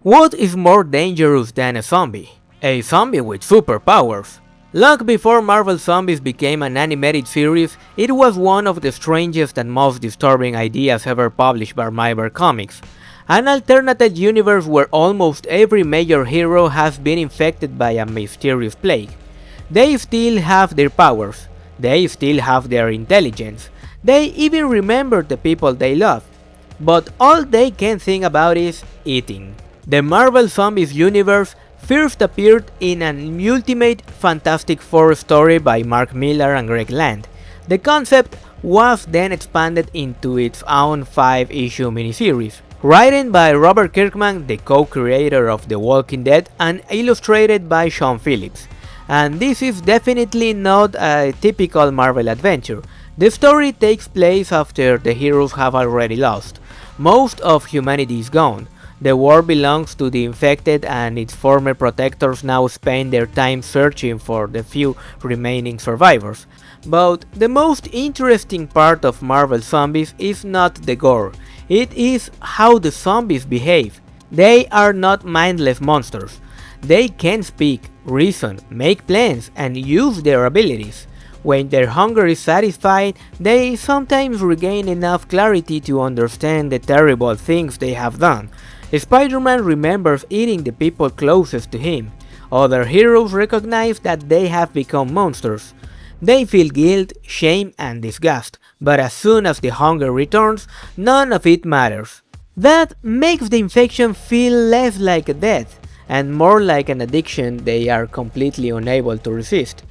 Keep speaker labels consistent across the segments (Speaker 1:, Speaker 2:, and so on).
Speaker 1: What is more dangerous than a zombie? A zombie with superpowers. Long before Marvel Zombies became an animated series, it was one of the strangest and most disturbing ideas ever published by Marvel Comics. An alternative universe where almost every major hero has been infected by a mysterious plague. They still have their powers, they still have their intelligence, they even remember the people they love, but all they can think about is eating. The Marvel Zombies universe first appeared in an Ultimate Fantastic Four story by Mark Millar and Greg Land. The concept was then expanded into its own 5-issue miniseries, written by Robert Kirkman, the co-creator of The Walking Dead, and illustrated by Sean Phillips. And this is definitely not a typical Marvel adventure. The story takes place after the heroes have already lost. Most of humanity is gone. The world belongs to the infected, and its former protectors now spend their time searching for the few remaining survivors. But the most interesting part of Marvel Zombies is not the gore, it is how the zombies behave. They are not mindless monsters. They can speak, reason, make plans, and use their abilities. When their hunger is satisfied, they sometimes regain enough clarity to understand the terrible things they have done. Spider-Man remembers eating the people closest to him. Other heroes recognize that they have become monsters. They feel guilt, shame, and disgust, but as soon as the hunger returns, none of it matters. That makes the infection feel less like a death, and more like an addiction they are completely unable to resist.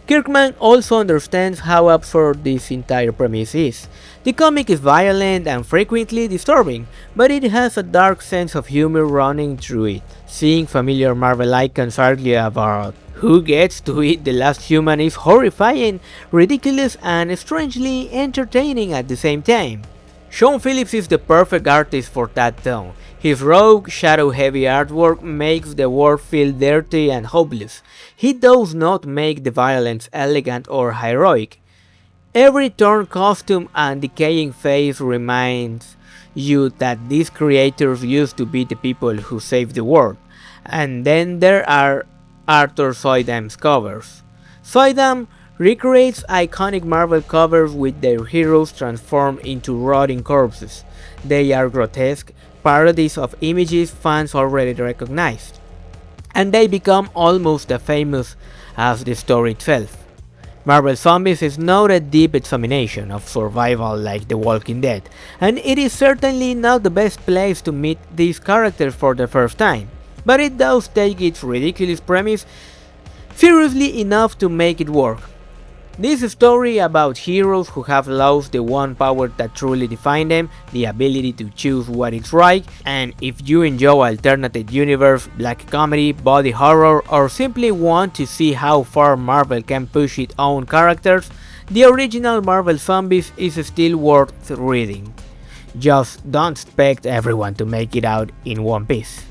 Speaker 1: Kirkman also understands how absurd this entire premise is. The comic is violent and frequently disturbing, but it has a dark sense of humor running through it. Seeing familiar Marvel icons argue about who gets to eat the last human is horrifying, ridiculous, and strangely entertaining at the same time. Sean Phillips is the perfect artist for that tone. His rogue, shadow-heavy artwork makes the world feel dirty and hopeless. He does not make the violence elegant or heroic. Every torn costume and decaying face reminds you that these creators used to be the people who saved the world. And then there are Arthur Suydam's covers. Suydam recreates iconic Marvel covers with their heroes transformed into rotting corpses. They are grotesque parodies of images fans already recognized, and they become almost as famous as the story itself. Marvel Zombies is not a deep examination of survival like The Walking Dead, and it is certainly not the best place to meet these characters for the first time, but it does take its ridiculous premise seriously enough to make it work. This story about heroes who have lost the one power that truly defines them, the ability to choose what is right, and if you enjoy alternative universe, black comedy, body horror, or simply want to see how far Marvel can push its own characters, the original Marvel Zombies is still worth reading. Just don't expect everyone to make it out in one piece.